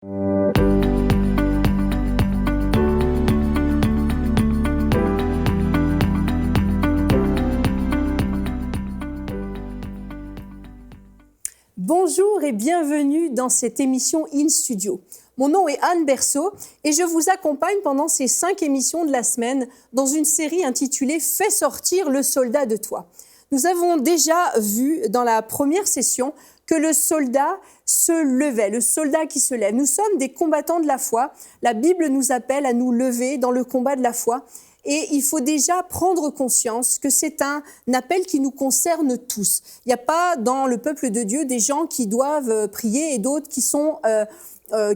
Bonjour et bienvenue dans cette émission In Studio. Mon nom est Anne Berceau et je vous accompagne pendant ces 5 émissions de la semaine dans une série intitulée « Fais sortir le soldat de toi ». Nous avons déjà vu dans la première session que le soldat se levait, le soldat qui se lève. Nous sommes des combattants de la foi. La Bible nous appelle à nous lever dans le combat de la foi. Et il faut déjà prendre conscience que c'est un appel qui nous concerne tous. Il n'y a pas dans le peuple de Dieu des gens qui doivent prier et d'autres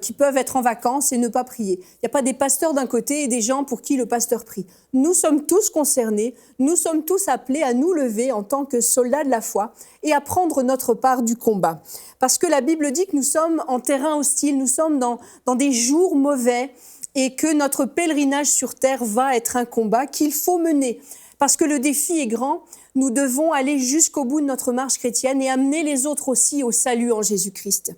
qui peuvent être en vacances et ne pas prier. Il n'y a pas des pasteurs d'un côté et des gens pour qui le pasteur prie. Nous sommes tous concernés, nous sommes tous appelés à nous lever en tant que soldats de la foi et à prendre notre part du combat. Parce que la Bible dit que nous sommes en terrain hostile, nous sommes dans des jours mauvais, et que notre pèlerinage sur terre va être un combat qu'il faut mener. Parce que le défi est grand, nous devons aller jusqu'au bout de notre marche chrétienne et amener les autres aussi au salut en Jésus-Christ.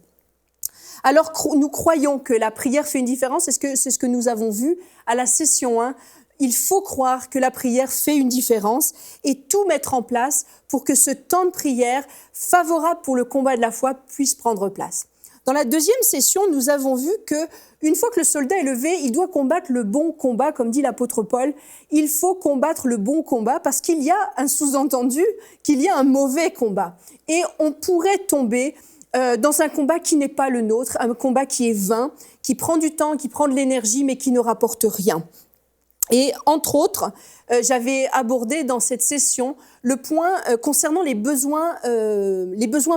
Alors nous croyons que la prière fait une différence, c'est ce que nous avons vu à la session 1. Il faut croire que la prière fait une différence et tout mettre en place pour que ce temps de prière favorable pour le combat de la foi puisse prendre place. Dans la deuxième session, nous avons vu que une fois que le soldat est levé, il doit combattre le bon combat, comme dit l'apôtre Paul. Il faut combattre le bon combat parce qu'il y a un sous-entendu, qu'il y a un mauvais combat. Et on pourrait tomber dans un combat qui n'est pas le nôtre, un combat qui est vain, qui prend du temps, qui prend de l'énergie, mais qui ne rapporte rien. Et entre autres, j'avais abordé dans cette session le point concernant les besoins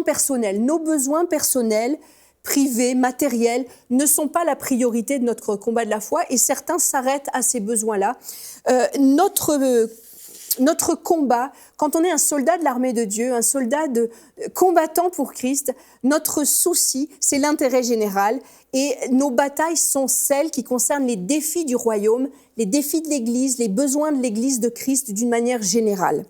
personnels. Nos besoins personnels, privés, matériels, ne sont pas la priorité de notre combat de la foi et certains s'arrêtent à ces besoins-là. Notre combat, quand on est un soldat de l'armée de Dieu, un soldat combattant pour Christ, notre souci, c'est l'intérêt général et nos batailles sont celles qui concernent les défis du royaume, les défis de l'Église, les besoins de l'Église de Christ d'une manière générale.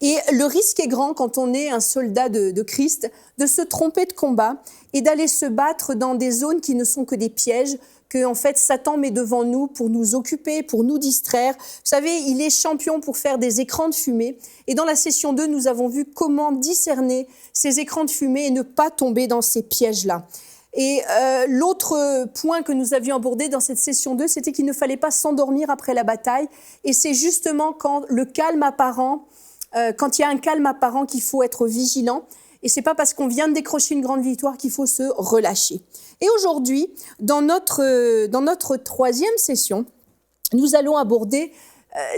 Et le risque est grand quand on est un soldat de Christ de se tromper de combat et d'aller se battre dans des zones qui ne sont que des pièges, que en fait Satan met devant nous pour nous occuper, pour nous distraire. Vous savez, il est champion pour faire des écrans de fumée. Et dans la session 2, nous avons vu comment discerner ces écrans de fumée et ne pas tomber dans ces pièges-là. Et l'autre point que nous avions abordé dans cette session 2, c'était qu'il ne fallait pas s'endormir après la bataille. Et c'est justement quand il y a un calme apparent qu'il faut être vigilant. Et c'est pas parce qu'on vient de décrocher une grande victoire qu'il faut se relâcher. Et aujourd'hui, dans notre troisième session, nous allons aborder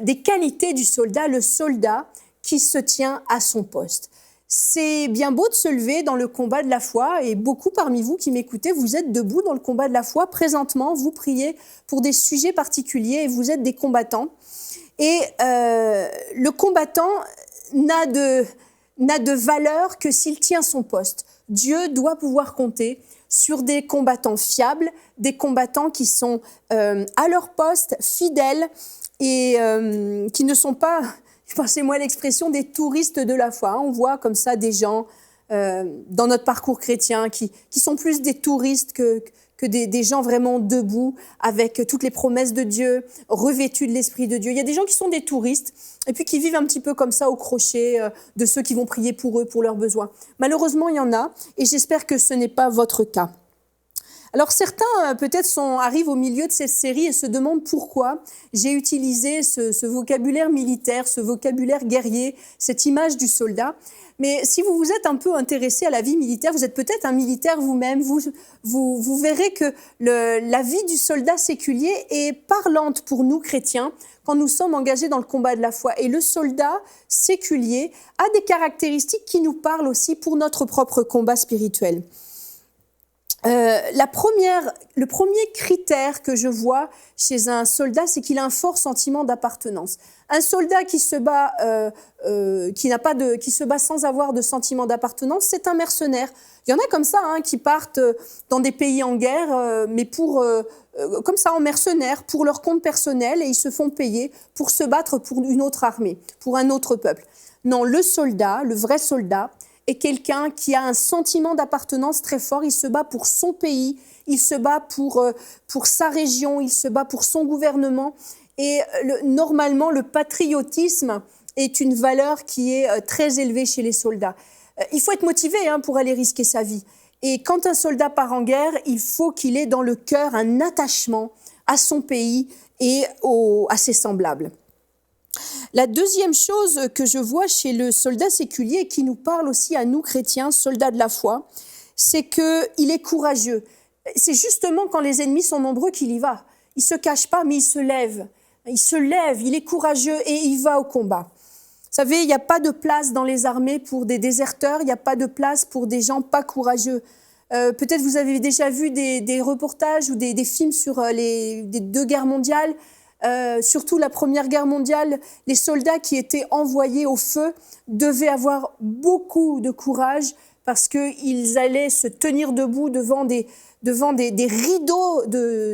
des qualités du soldat, le soldat qui se tient à son poste. C'est bien beau de se lever dans le combat de la foi et beaucoup parmi vous qui m'écoutez, vous êtes debout dans le combat de la foi. Présentement, vous priez pour des sujets particuliers et vous êtes des combattants. Et le combattant n'a de valeur que s'il tient son poste. Dieu doit pouvoir compter sur des combattants fiables, des combattants qui sont à leur poste, fidèles et qui ne sont pas, passez-moi l'expression, des touristes de la foi. On voit comme ça des gens dans notre parcours chrétien qui sont plus des touristes que des gens vraiment debout avec toutes les promesses de Dieu, revêtus de l'Esprit de Dieu. Il y a des gens qui sont des touristes et puis qui vivent un petit peu comme ça au crochet de ceux qui vont prier pour eux, pour leurs besoins. Malheureusement, il y en a et j'espère que ce n'est pas votre cas. Alors certains peut-être arrivent au milieu de cette série et se demandent pourquoi j'ai utilisé ce vocabulaire militaire, ce vocabulaire guerrier, cette image du soldat. Mais si vous vous êtes un peu intéressé à la vie militaire, vous êtes peut-être un militaire vous-même, vous verrez que la vie du soldat séculier est parlante pour nous chrétiens quand nous sommes engagés dans le combat de la foi. Et le soldat séculier a des caractéristiques qui nous parlent aussi pour notre propre combat spirituel. Le premier critère que je vois chez un soldat, c'est qu'il a un fort sentiment d'appartenance. Un soldat qui se bat sans avoir de sentiment d'appartenance, c'est un mercenaire. Il y en a comme ça qui partent dans des pays en guerre, mais comme ça en mercenaires, pour leur compte personnel, et ils se font payer pour se battre pour une autre armée, pour un autre peuple. Non, le soldat, le vrai soldat, est quelqu'un qui a un sentiment d'appartenance très fort. Il se bat pour son pays, il se bat pour sa région, il se bat pour son gouvernement. Et normalement, le patriotisme est une valeur qui est très élevée chez les soldats. Il faut être motivé pour aller risquer sa vie. Et quand un soldat part en guerre, il faut qu'il ait dans le cœur un attachement à son pays et à ses semblables. La deuxième chose que je vois chez le soldat séculier et qui nous parle aussi à nous chrétiens, soldats de la foi, c'est qu'il est courageux. C'est justement quand les ennemis sont nombreux qu'il y va. Il ne se cache pas, mais il se lève. Il se lève, il est courageux et il va au combat. Vous savez, il n'y a pas de place dans les armées pour des déserteurs, il n'y a pas de place pour des gens pas courageux. Peut-être vous avez déjà vu des reportages ou des films sur les 2 guerres mondiales. Surtout la Première Guerre mondiale, les soldats qui étaient envoyés au feu devaient avoir beaucoup de courage parce qu'ils allaient se tenir debout devant des rideaux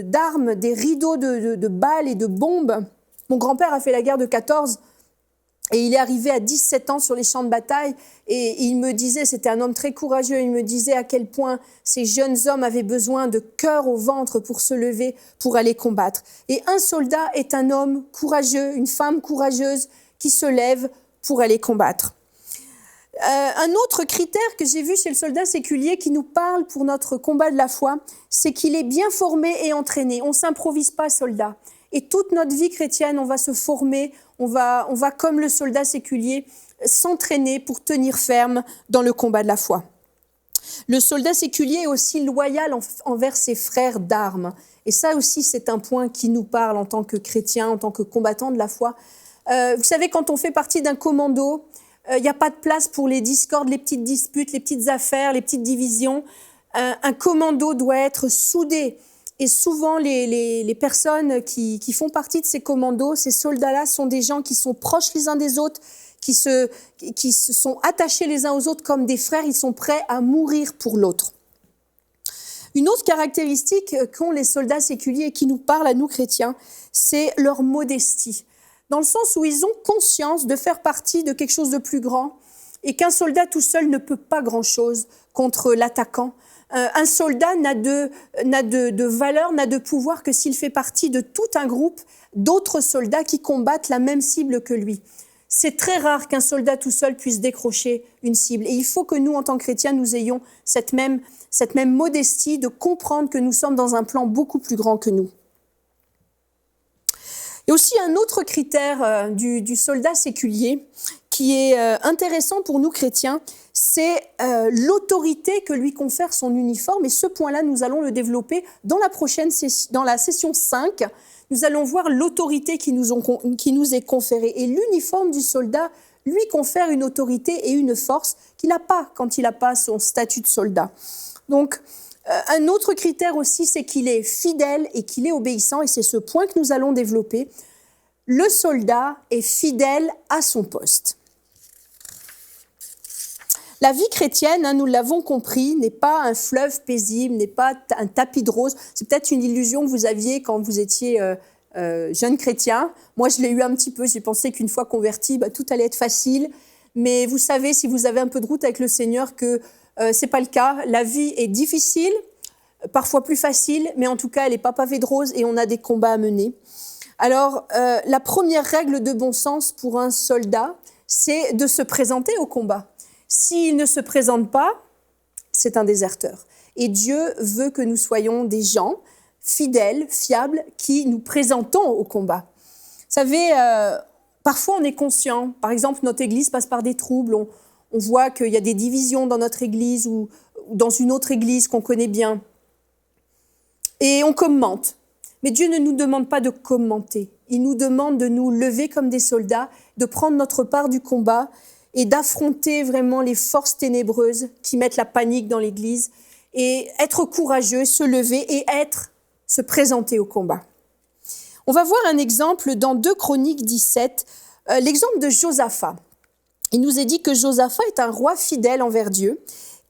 d'armes, des rideaux de balles et de bombes. Mon grand-père a fait la guerre de 14 et il est arrivé à 17 ans sur les champs de bataille et il me disait, c'était un homme très courageux, il me disait à quel point ces jeunes hommes avaient besoin de cœur au ventre pour se lever, pour aller combattre. Et un soldat est un homme courageux, une femme courageuse qui se lève pour aller combattre. Un autre critère que j'ai vu chez le soldat séculier qui nous parle pour notre combat de la foi, c'est qu'il est bien formé et entraîné. On ne s'improvise pas soldat. Et toute notre vie chrétienne, on va se former, on va comme le soldat séculier, s'entraîner pour tenir ferme dans le combat de la foi. Le soldat séculier est aussi loyal envers ses frères d'armes. Et ça aussi, c'est un point qui nous parle en tant que chrétien, en tant que combattant de la foi. Vous savez, quand on fait partie d'un commando, il n'y a pas de place pour les discordes, les petites disputes, les petites affaires, les petites divisions. Un commando doit être soudé. Et souvent, les personnes qui font partie de ces commandos, ces soldats-là sont des gens qui sont proches les uns des autres, qui se sont attachés les uns aux autres comme des frères, ils sont prêts à mourir pour l'autre. Une autre caractéristique qu'ont les soldats séculiers et qui nous parlent à nous chrétiens, c'est leur modestie. Dans le sens où ils ont conscience de faire partie de quelque chose de plus grand et qu'un soldat tout seul ne peut pas grand-chose contre l'attaquant. Un soldat n'a de valeur, n'a de pouvoir que s'il fait partie de tout un groupe d'autres soldats qui combattent la même cible que lui. C'est très rare qu'un soldat tout seul puisse décrocher une cible. Et il faut que nous, en tant que chrétiens, nous ayons cette même modestie de comprendre que nous sommes dans un plan beaucoup plus grand que nous. Et aussi un autre critère du soldat séculier qui est intéressant pour nous chrétiens, c'est l'autorité que lui confère son uniforme. Et ce point-là, nous allons le développer dans la session 5. Nous allons voir l'autorité qui nous est conférée. Et l'uniforme du soldat lui confère une autorité et une force qu'il n'a pas quand il n'a pas son statut de soldat. Donc, un autre critère aussi, c'est qu'il est fidèle et qu'il est obéissant. Et c'est ce point que nous allons développer. Le soldat est fidèle à son poste. La vie chrétienne, nous l'avons compris, n'est pas un fleuve paisible, n'est pas un tapis de rose. C'est peut-être une illusion que vous aviez quand vous étiez jeune chrétien. Moi, je l'ai eu un petit peu. J'ai pensé qu'une fois converti, tout allait être facile. Mais vous savez, si vous avez un peu de route avec le Seigneur, que ce n'est pas le cas. La vie est difficile, parfois plus facile, mais en tout cas, elle n'est pas pavée de rose et on a des combats à mener. Alors, la première règle de bon sens pour un soldat, c'est de se présenter au combat. S'il ne se présente pas, c'est un déserteur. Et Dieu veut que nous soyons des gens fidèles, fiables, qui nous présentons au combat. Vous savez, parfois on est conscient. Par exemple, notre église passe par des troubles. On voit qu'il y a des divisions dans notre église ou dans une autre église qu'on connaît bien. Et on commente. Mais Dieu ne nous demande pas de commenter. Il nous demande de nous lever comme des soldats, de prendre notre part du combat et d'affronter vraiment les forces ténébreuses qui mettent la panique dans l'Église et être courageux, se lever et se présenter au combat. On va voir un exemple dans 2 Chroniques 17, l'exemple de Josaphat. Il nous est dit que Josaphat est un roi fidèle envers Dieu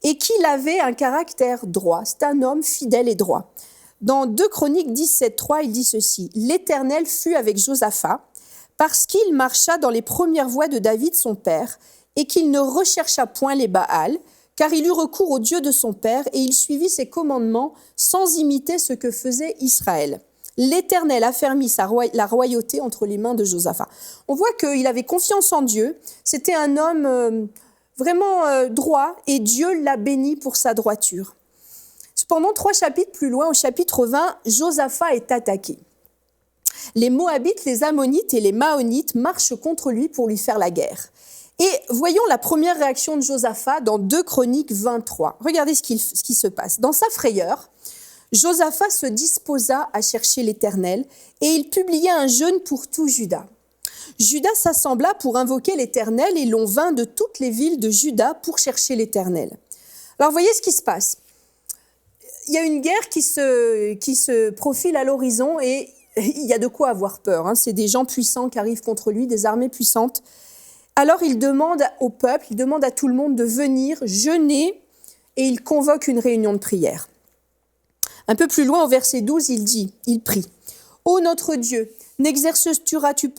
et qu'il avait un caractère droit. C'est un homme fidèle et droit. Dans 2 Chroniques 17, 3, il dit ceci: « L'Éternel fut avec Josaphat, parce qu'il marcha dans les premières voies de David son père, et qu'il ne rechercha point les Baals, car il eut recours au Dieu de son père et il suivit ses commandements sans imiter ce que faisait Israël. L'Éternel affermit la royauté entre les mains de Josaphat. On voit qu'il avait confiance en Dieu. C'était un homme vraiment droit et Dieu l'a béni pour sa droiture. Cependant, 3 chapitres plus loin, au chapitre 20, Josaphat est attaqué. Les Moabites, les Ammonites et les Maonites marchent contre lui pour lui faire la guerre. Et voyons la première réaction de Josaphat dans 2 Chroniques 23. Regardez ce qui se passe. Dans sa frayeur, Josaphat se disposa à chercher l'Éternel et il publia un jeûne pour tout Juda. Juda s'assembla pour invoquer l'Éternel et l'on vint de toutes les villes de Juda pour chercher l'Éternel. Alors voyez ce qui se passe. Il y a une guerre qui se profile à l'horizon et il y a de quoi avoir peur. C'est des gens puissants qui arrivent contre lui, des armées puissantes. Alors il demande au peuple, il demande à tout le monde de venir jeûner et il convoque une réunion de prière. Un peu plus loin, au verset 12, il prie. « Ô notre Dieu, n'exerceras-tu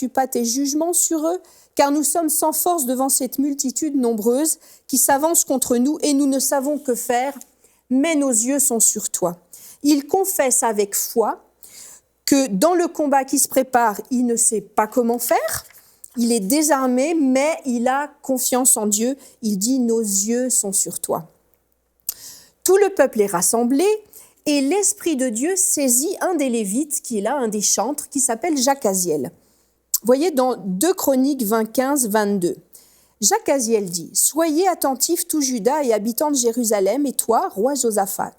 pas tes jugements sur eux ? Car nous sommes sans force devant cette multitude nombreuse qui s'avance contre nous et nous ne savons que faire, mais nos yeux sont sur toi. » Il confesse avec foi que dans le combat qui se prépare, il ne sait pas comment faire. Il est désarmé, mais il a confiance en Dieu. Il dit « Nos yeux sont sur toi ». Tout le peuple est rassemblé et l'Esprit de Dieu saisit un des Lévites, qui est là, un des chantres, qui s'appelle Jacaziel. Voyez dans 2 Chroniques 25, 22. Jacaziel dit « Soyez attentifs, tout Juda et habitants de Jérusalem, et toi, roi Josaphat.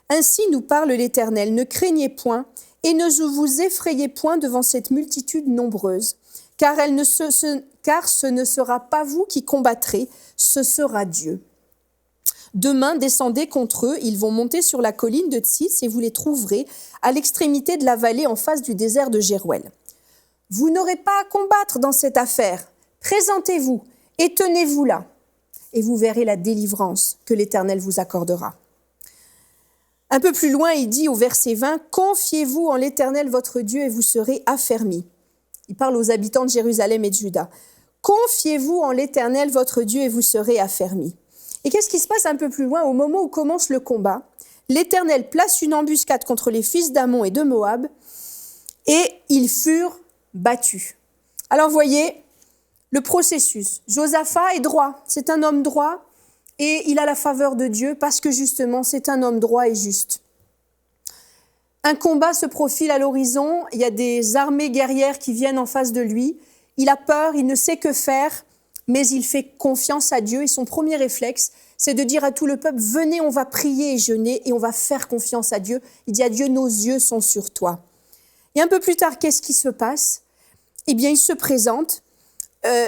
Ainsi nous parle l'Éternel, ne craignez point et ne vous effrayez point devant cette multitude nombreuse, car ce ne sera pas vous qui combattrez, ce sera Dieu. Demain, descendez contre eux, ils vont monter sur la colline de Tsis et vous les trouverez à l'extrémité de la vallée en face du désert de Jéruel. Vous n'aurez pas à combattre dans cette affaire, présentez-vous et tenez-vous là, et vous verrez la délivrance que l'Éternel vous accordera. » Un peu plus loin, il dit au verset 20, « Confiez-vous en l'Éternel votre Dieu et vous serez affermis. » Il parle aux habitants de Jérusalem et de Juda. « Confiez-vous en l'Éternel votre Dieu et vous serez affermis. » Et qu'est-ce qui se passe un peu plus loin? Au moment où commence le combat, l'Éternel place une embuscade contre les fils d'Ammon et de Moab et ils furent battus. Alors voyez le processus. Josaphat est droit, c'est un homme droit et il a la faveur de Dieu parce que justement c'est un homme droit et juste. Un combat se profile à l'horizon, il y a des armées guerrières qui viennent en face de lui, il a peur, il ne sait que faire, mais il fait confiance à Dieu et son premier réflexe, c'est de dire à tout le peuple, venez, on va prier et jeûner et on va faire confiance à Dieu. Il dit à Dieu, nos yeux sont sur toi. Et un peu plus tard, qu'est-ce qui se passe? Eh bien, il se présente,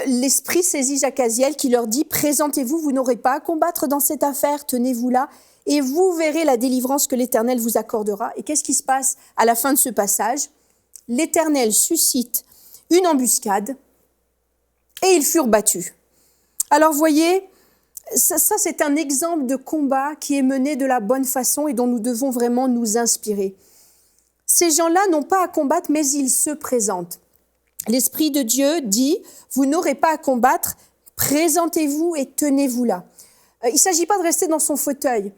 l'Esprit saisit Jacaziel qui leur dit, présentez-vous, vous n'aurez pas à combattre dans cette affaire, tenez-vous là et vous verrez la délivrance que l'Éternel vous accordera. Et qu'est-ce qui se passe à la fin de ce passage? L'Éternel suscite une embuscade et ils furent battus. Alors voyez, ça c'est un exemple de combat qui est mené de la bonne façon et dont nous devons vraiment nous inspirer. Ces gens-là n'ont pas à combattre, mais ils se présentent. L'Esprit de Dieu dit, vous n'aurez pas à combattre, présentez-vous et tenez-vous là. Il ne s'agit pas de rester dans son fauteuil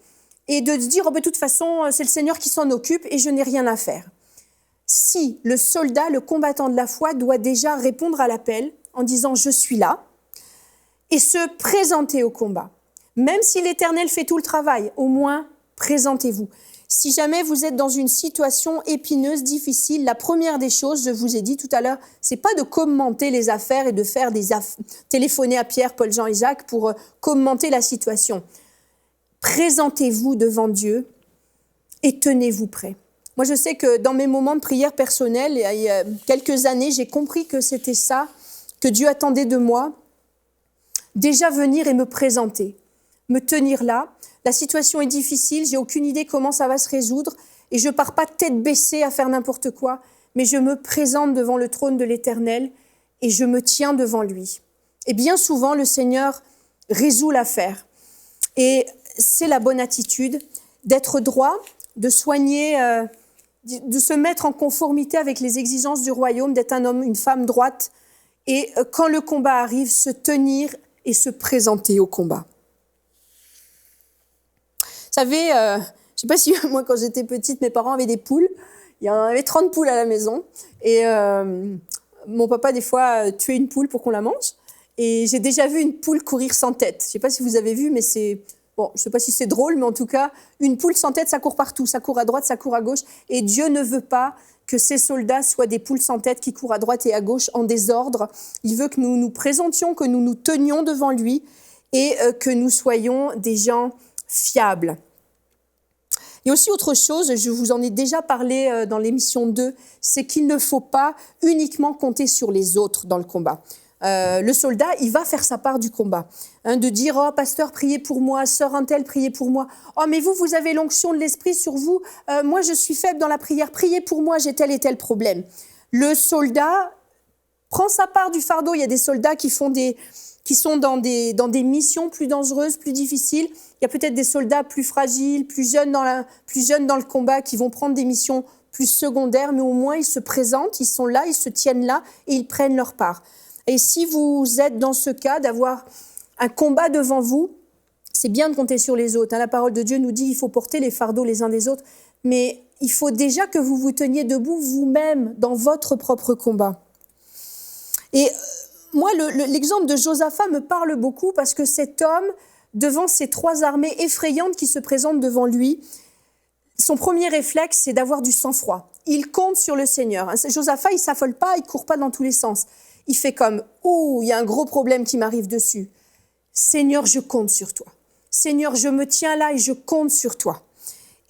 et de se dire, oh, de toute façon, c'est le Seigneur qui s'en occupe et je n'ai rien à faire. Si le soldat, le combattant de la foi, doit déjà répondre à l'appel en disant « je suis là » et se présenter au combat. Même si l'Éternel fait tout le travail, au moins présentez-vous. Si jamais vous êtes dans une situation épineuse, difficile, la première des choses, je vous ai dit tout à l'heure, c'est pas de commenter les affaires et de faire téléphoner à Pierre, Paul, Jean et Jacques pour commenter la situation. Présentez-vous devant Dieu et tenez-vous prêts. Moi, je sais que dans mes moments de prière personnelle, il y a quelques années, j'ai compris que c'était ça que Dieu attendait de moi. Déjà venir et me présenter, me tenir là. La situation est difficile, j'ai aucune idée comment ça va se résoudre et je pars pas tête baissée à faire n'importe quoi, mais je me présente devant le trône de l'Éternel et je me tiens devant lui. Et bien souvent, le Seigneur résout l'affaire. Et c'est la bonne attitude d'être droit, de soigner, de se mettre en conformité avec les exigences du royaume, d'être un homme, une femme droite et quand le combat arrive, se tenir et se présenter au combat. Vous savez, je ne sais pas si moi quand j'étais petite, mes parents avaient des poules. Il y en avait 30 poules à la maison. Et mon papa, des fois, tuait une poule pour qu'on la mange. Et j'ai déjà vu une poule courir sans tête. Je ne sais pas si vous avez vu, mais c'est... Bon, je ne sais pas si c'est drôle, mais en tout cas, une poule sans tête, ça court partout. Ça court à droite, ça court à gauche. Et Dieu ne veut pas que ces soldats soient des poules sans tête qui courent à droite et à gauche en désordre. Il veut que nous nous présentions, que nous nous tenions devant lui et que nous soyons des gens fiables. Il y a aussi autre chose, je vous en ai déjà parlé dans l'émission 2, c'est qu'il ne faut pas uniquement compter sur les autres dans le combat. Le soldat, il va faire sa part du combat. De dire, oh pasteur, priez pour moi, sœur Untel, priez pour moi. Oh mais vous avez l'onction de l'esprit sur vous. Moi, je suis faible dans la prière, priez pour moi, j'ai tel et tel problème. Le soldat prend sa part du fardeau. Il y a des soldats qui sont dans des missions plus dangereuses, plus difficiles. Il y a peut-être des soldats plus fragiles, plus jeunes dans le combat, qui vont prendre des missions plus secondaires, mais au moins ils se présentent, ils sont là, ils se tiennent là et ils prennent leur part. Et si vous êtes dans ce cas d'avoir un combat devant vous, c'est bien de compter sur les autres. La parole de Dieu nous dit qu'il faut porter les fardeaux les uns des autres, mais il faut déjà que vous vous teniez debout vous-même dans votre propre combat. Et moi, l'exemple de Josaphat me parle beaucoup parce que cet homme, devant ces 3 armées effrayantes qui se présentent devant lui, son premier réflexe, c'est d'avoir du sang-froid. Il compte sur le Seigneur. Josaphat, il ne s'affole pas, il ne court pas dans tous les sens. Il fait comme, il y a un gros problème qui m'arrive dessus. Seigneur, je compte sur toi. Seigneur, je me tiens là et je compte sur toi.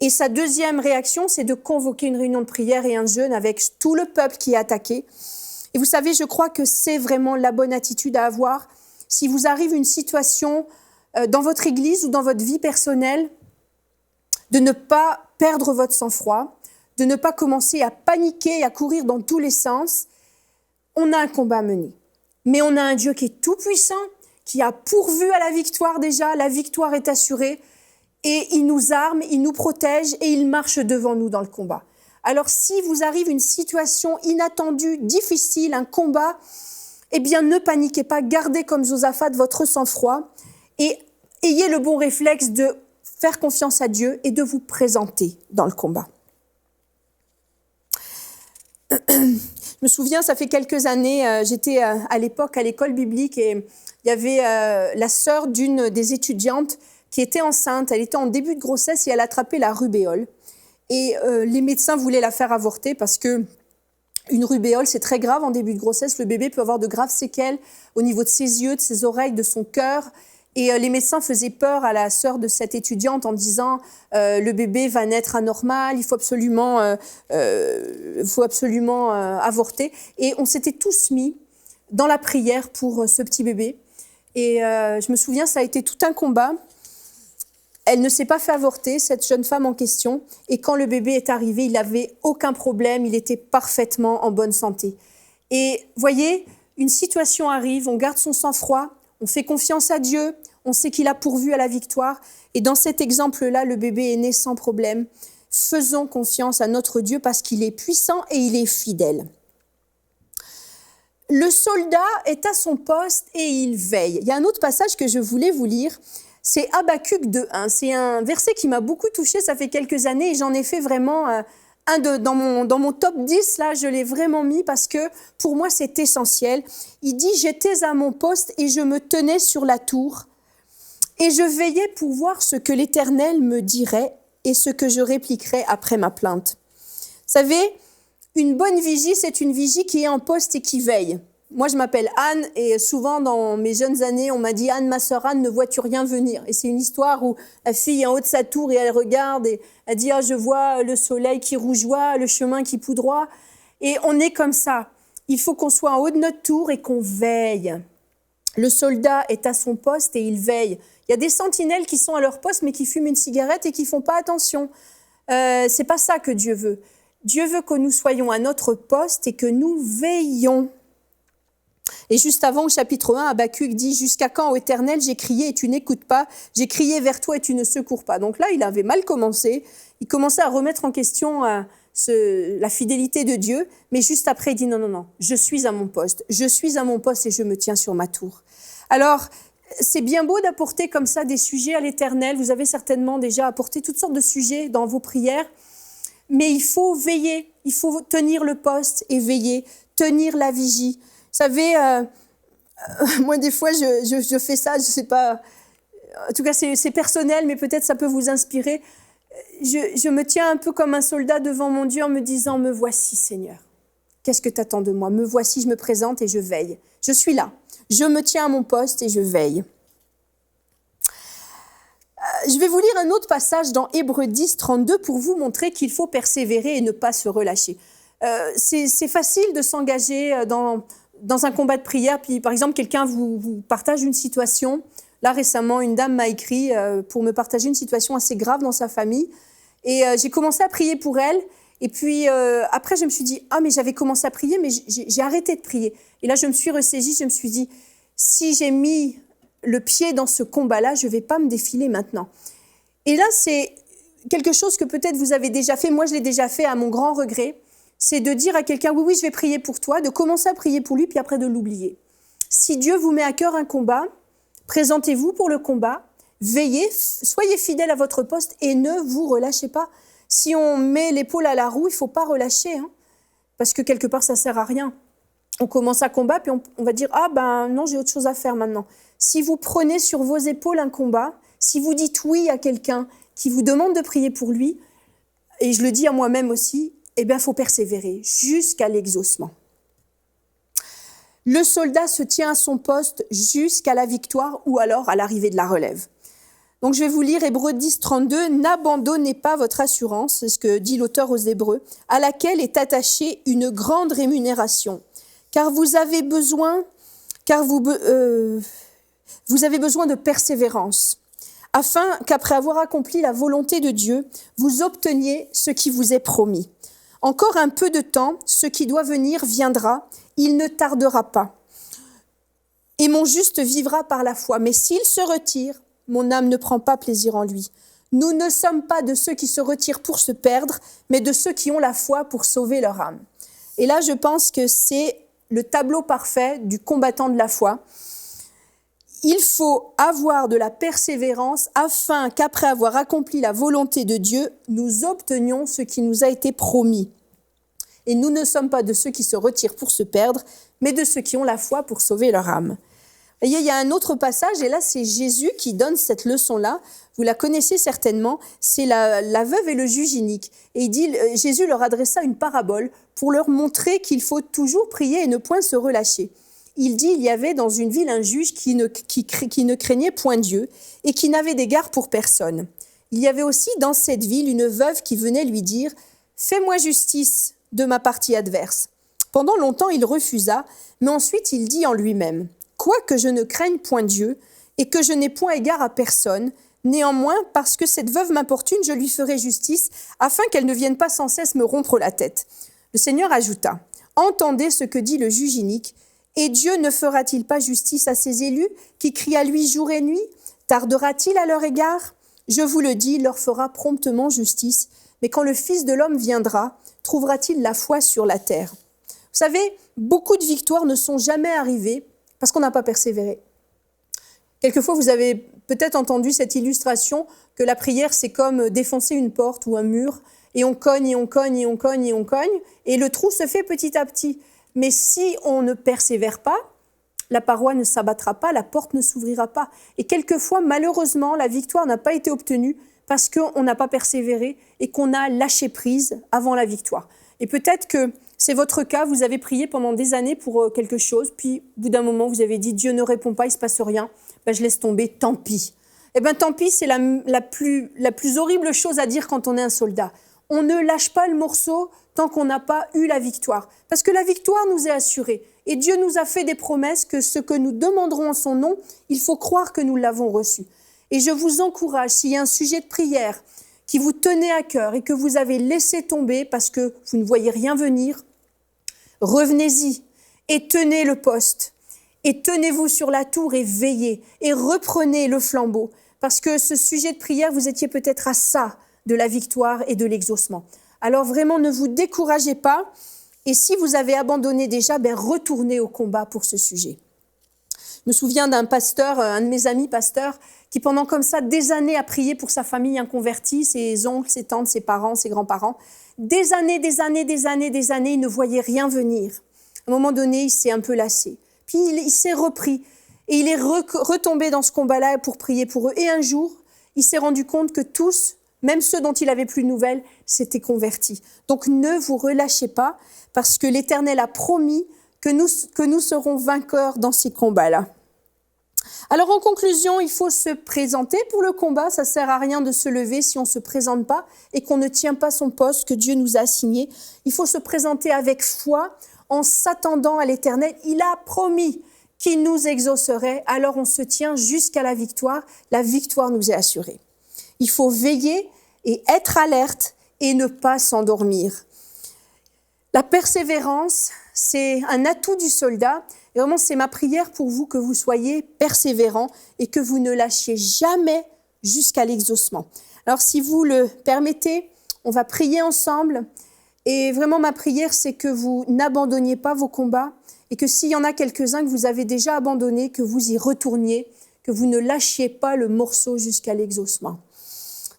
Et sa deuxième réaction, c'est de convoquer une réunion de prière et un jeûne avec tout le peuple qui est attaqué. Et vous savez, je crois que c'est vraiment la bonne attitude à avoir. Si vous arrive une situation dans votre église ou dans votre vie personnelle, de ne pas perdre votre sang-froid, de ne pas commencer à paniquer et à courir dans tous les sens. On a un combat à mener. Mais on a un Dieu qui est tout-puissant, qui a pourvu à la victoire déjà. La victoire est assurée. Et il nous arme, il nous protège et il marche devant nous dans le combat. Alors si vous arrive une situation inattendue, difficile, un combat, eh bien ne paniquez pas, gardez comme Josaphat votre sang-froid et ayez le bon réflexe de faire confiance à Dieu et de vous présenter dans le combat. Je me souviens, ça fait quelques années, j'étais à l'époque à l'école biblique et il y avait la sœur d'une des étudiantes qui était enceinte. Elle était en début de grossesse et elle attrapait la rubéole. Et les médecins voulaient la faire avorter parce que une rubéole, c'est très grave en début de grossesse. Le bébé peut avoir de graves séquelles au niveau de ses yeux, de ses oreilles, de son cœur. Et les médecins faisaient peur à la sœur de cette étudiante en disant le bébé va naître anormal, il faut absolument avorter. Et on s'était tous mis dans la prière pour ce petit bébé. Et je me souviens, ça a été tout un combat. Elle ne s'est pas fait avorter, cette jeune femme en question. Et quand le bébé est arrivé, il n'avait aucun problème, il était parfaitement en bonne santé. Et voyez, une situation arrive, on garde son sang-froid, on fait confiance à Dieu, on sait qu'il a pourvu à la victoire. Et dans cet exemple-là, le bébé est né sans problème. Faisons confiance à notre Dieu parce qu'il est puissant et il est fidèle. Le soldat est à son poste et il veille. Il y a un autre passage que je voulais vous lire. C'est Habacuc 2:1. C'est un verset qui m'a beaucoup touchée, ça fait quelques années et j'en ai fait vraiment dans mon top 10, là, je l'ai vraiment mis parce que pour moi c'est essentiel. Il dit « J'étais à mon poste et je me tenais sur la tour et je veillais pour voir ce que l'Éternel me dirait et ce que je répliquerais après ma plainte. » Vous savez, une bonne vigie, c'est une vigie qui est en poste et qui veille. Moi, je m'appelle Anne et souvent dans mes jeunes années, on m'a dit « Anne, ma sœur Anne, ne vois-tu rien venir ?» Et c'est une histoire où la fille est en haut de sa tour et elle regarde et elle dit « Ah, je vois le soleil qui rougeoie, le chemin qui poudroie. » Et on est comme ça. Il faut qu'on soit en haut de notre tour et qu'on veille. Le soldat est à son poste et il veille. Il y a des sentinelles qui sont à leur poste mais qui fument une cigarette et qui font pas attention. C'est pas ça que Dieu veut. Dieu veut que nous soyons à notre poste et que nous veillions. Et juste avant, au chapitre 1, Habacuc dit « Jusqu'à quand, ô Éternel, j'ai crié et tu n'écoutes pas, j'ai crié vers toi et tu ne secours pas. » Donc là, il avait mal commencé. Il commençait à remettre en question la fidélité de Dieu, mais juste après, il dit non, non, non, je suis à mon poste et je me tiens sur ma tour. Alors, c'est bien beau d'apporter comme ça des sujets à l'Éternel. Vous avez certainement déjà apporté toutes sortes de sujets dans vos prières, mais il faut veiller, il faut tenir le poste et veiller, tenir la vigie. Vous savez, moi des fois je fais ça, je sais pas, en tout cas c'est personnel, mais peut-être ça peut vous inspirer. Je me tiens un peu comme un soldat devant mon Dieu en me disant « Me voici, Seigneur. Qu'est-ce que tu attends de moi? Me voici, je me présente et je veille. Je suis là. Je me tiens à mon poste et je veille. » Je vais vous lire un autre passage dans Hébreux 10, 32 pour vous montrer qu'il faut persévérer et ne pas se relâcher. C'est facile de s'engager dans un combat de prière, puis par exemple quelqu'un vous partage une situation. Là récemment, une dame m'a écrit pour me partager une situation assez grave dans sa famille. Et j'ai commencé à prier pour elle. Et puis après, je me suis dit, ah mais j'avais commencé à prier, mais j'ai arrêté de prier. Et là, je me suis ressaisie, je me suis dit, si j'ai mis le pied dans ce combat-là, je ne vais pas me défiler maintenant. Et là, c'est quelque chose que peut-être vous avez déjà fait. Moi, je l'ai déjà fait à mon grand regret. C'est de dire à quelqu'un, oui, oui, je vais prier pour toi, de commencer à prier pour lui, puis après de l'oublier. Si Dieu vous met à cœur un combat, présentez-vous pour le combat, veillez, soyez fidèles à votre poste et ne vous relâchez pas. Si on met l'épaule à la roue, il ne faut pas relâcher, hein, parce que quelque part, ça ne sert à rien. On commence à combattre, puis on va dire « Ah ben non, j'ai autre chose à faire maintenant ». Si vous prenez sur vos épaules un combat, si vous dites oui à quelqu'un qui vous demande de prier pour lui, et je le dis à moi-même aussi, eh bien, il faut persévérer jusqu'à l'exaucement. Le soldat se tient à son poste jusqu'à la victoire ou alors à l'arrivée de la relève. Donc je vais vous lire Hébreux 10, 32. « N'abandonnez pas votre assurance », c'est ce que dit l'auteur aux Hébreux, « à laquelle est attachée une grande rémunération, car vous avez besoin de persévérance, afin qu'après avoir accompli la volonté de Dieu, vous obteniez ce qui vous est promis. Encore un peu de temps, ce qui doit venir viendra, il ne tardera pas. Et mon juste vivra par la foi. Mais s'il se retire, mon âme ne prend pas plaisir en lui. Nous ne sommes pas de ceux qui se retirent pour se perdre, mais de ceux qui ont la foi pour sauver leur âme. » Et là, je pense que c'est le tableau parfait du combattant de la foi. Il faut avoir de la persévérance afin qu'après avoir accompli la volonté de Dieu, nous obtenions ce qui nous a été promis. Et nous ne sommes pas de ceux qui se retirent pour se perdre, mais de ceux qui ont la foi pour sauver leur âme. Vous voyez, il y a un autre passage, et là c'est Jésus qui donne cette leçon-là. Vous la connaissez certainement, c'est la veuve et le juge inique. Et il dit, Jésus leur adressa une parabole pour leur montrer qu'il faut toujours prier et ne point se relâcher. Il dit, il y avait dans une ville un juge qui ne craignait point Dieu et qui n'avait d'égard pour personne. Il y avait aussi dans cette ville une veuve qui venait lui dire « Fais-moi justice de ma partie adverse ». Pendant longtemps, il refusa, mais ensuite il dit en lui-même « Quoique je ne craigne point Dieu et que je n'ai point égard à personne, néanmoins, parce que cette veuve m'importune, je lui ferai justice, afin qu'elle ne vienne pas sans cesse me rompre la tête. » Le Seigneur ajouta « Entendez ce que dit le juge inique. Et Dieu ne fera-t-il pas justice à ses élus, qui crient à lui jour et nuit? Tardera-t-il à leur égard? Je vous le dis, il leur fera promptement justice. Mais quand le Fils de l'homme viendra, trouvera-t-il la foi sur la terre? Vous savez, beaucoup de victoires ne sont jamais arrivées parce qu'on n'a pas persévéré. Quelquefois, vous avez peut-être entendu cette illustration que la prière, c'est comme défoncer une porte ou un mur, et on cogne, et on cogne, et on cogne, et on cogne, et le trou se fait petit à petit. Mais si on ne persévère pas, la paroi ne s'abattra pas, la porte ne s'ouvrira pas. Et quelquefois, malheureusement, la victoire n'a pas été obtenue parce qu'on n'a pas persévéré et qu'on a lâché prise avant la victoire. Et peut-être que c'est votre cas, vous avez prié pendant des années pour quelque chose, puis au bout d'un moment, vous avez dit « Dieu ne répond pas, il ne se passe rien, ben, je laisse tomber, tant pis ». Eh bien, tant pis, c'est la plus horrible chose à dire quand on est un soldat. On ne lâche pas le morceau tant qu'on n'a pas eu la victoire. Parce que la victoire nous est assurée. Et Dieu nous a fait des promesses que ce que nous demanderons en son nom, il faut croire que nous l'avons reçu. Et je vous encourage, s'il y a un sujet de prière qui vous tenait à cœur et que vous avez laissé tomber parce que vous ne voyez rien venir, revenez-y et tenez le poste. Et tenez-vous sur la tour et veillez et reprenez le flambeau. Parce que ce sujet de prière, vous étiez peut-être à ça de la victoire et de l'exaucement. Alors vraiment, ne vous découragez pas. Et si vous avez abandonné déjà, retournez au combat pour ce sujet. Je me souviens d'un pasteur, un de mes amis pasteurs, qui pendant comme ça des années a prié pour sa famille inconvertie, ses oncles, ses tantes, ses parents, ses grands-parents. Des années, il ne voyait rien venir. À un moment donné, il s'est un peu lassé. Puis il s'est repris et il est retombé dans ce combat-là pour prier pour eux. Et un jour, il s'est rendu compte que tous, même ceux dont il avait plus de nouvelles, s'étaient convertis. Donc ne vous relâchez pas, parce que l'Éternel a promis que nous serons vainqueurs dans ces combats-là. Alors en conclusion, il faut se présenter pour le combat. Ça ne sert à rien de se lever si on ne se présente pas et qu'on ne tient pas son poste que Dieu nous a assigné. Il faut se présenter avec foi en s'attendant à l'Éternel. Il a promis qu'il nous exaucerait, alors on se tient jusqu'à la victoire. La victoire nous est assurée. Il faut veiller et être alerte et ne pas s'endormir. La persévérance, c'est un atout du soldat. Et vraiment, c'est ma prière pour vous que vous soyez persévérants et que vous ne lâchiez jamais jusqu'à l'exaucement. Alors, si vous le permettez, on va prier ensemble. Et vraiment, ma prière, c'est que vous n'abandonniez pas vos combats et que s'il y en a quelques-uns que vous avez déjà abandonnés, que vous y retourniez, que vous ne lâchiez pas le morceau jusqu'à l'exaucement.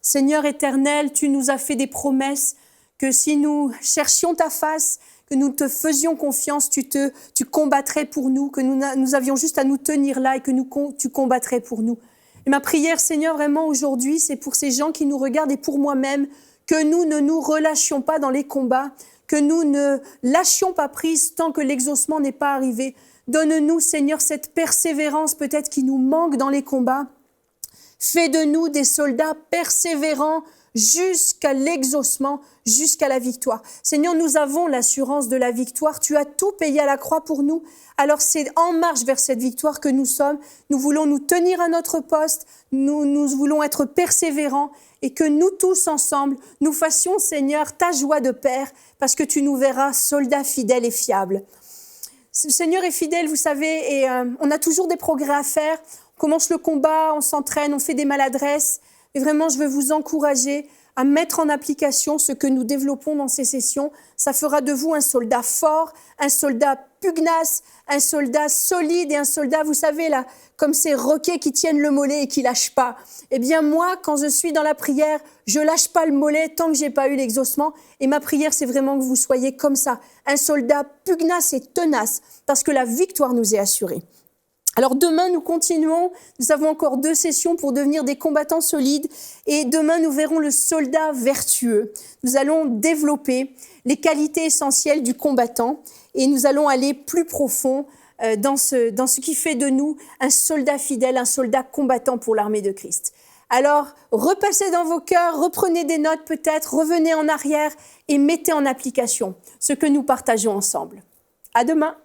Seigneur éternel, tu nous as fait des promesses que si nous cherchions ta face, que nous te faisions confiance, tu combattrais pour nous, que nous avions juste à nous tenir là et que tu combattrais pour nous. Et ma prière, Seigneur, vraiment aujourd'hui, c'est pour ces gens qui nous regardent et pour moi-même, que nous ne nous relâchions pas dans les combats, que nous ne lâchions pas prise tant que l'exaucement n'est pas arrivé. Donne-nous, Seigneur, cette persévérance peut-être qui nous manque dans les combats. Fais de nous des soldats persévérants jusqu'à l'exaucement, jusqu'à la victoire. Seigneur, nous avons l'assurance de la victoire. Tu as tout payé à la croix pour nous. Alors c'est en marche vers cette victoire que nous sommes. Nous voulons nous tenir à notre poste. Nous voulons être persévérants et que nous tous ensemble, nous fassions, Seigneur, ta joie de Père parce que tu nous verras soldats fidèles et fiables. Le Seigneur est fidèle, vous savez, et on a toujours des progrès à faire. On commence le combat, on s'entraîne, on fait des maladresses. Et vraiment, je veux vous encourager à mettre en application ce que nous développons dans ces sessions. Ça fera de vous un soldat fort, un soldat pugnace, un soldat solide et un soldat, vous savez, là, comme ces roquets qui tiennent le mollet et qui lâchent pas. Eh bien, moi, quand je suis dans la prière, je lâche pas le mollet tant que j'ai pas eu l'exaucement. Et ma prière, c'est vraiment que vous soyez comme ça, un soldat pugnace et tenace, parce que la victoire nous est assurée. Alors demain, nous continuons. Nous avons encore 2 sessions pour devenir des combattants solides. Et demain, nous verrons le soldat vertueux. Nous allons développer les qualités essentielles du combattant. Et nous allons aller plus profond dans ce qui fait de nous un soldat fidèle, un soldat combattant pour l'armée de Christ. Alors, repassez dans vos cœurs, reprenez des notes peut-être, revenez en arrière et mettez en application ce que nous partageons ensemble. À demain!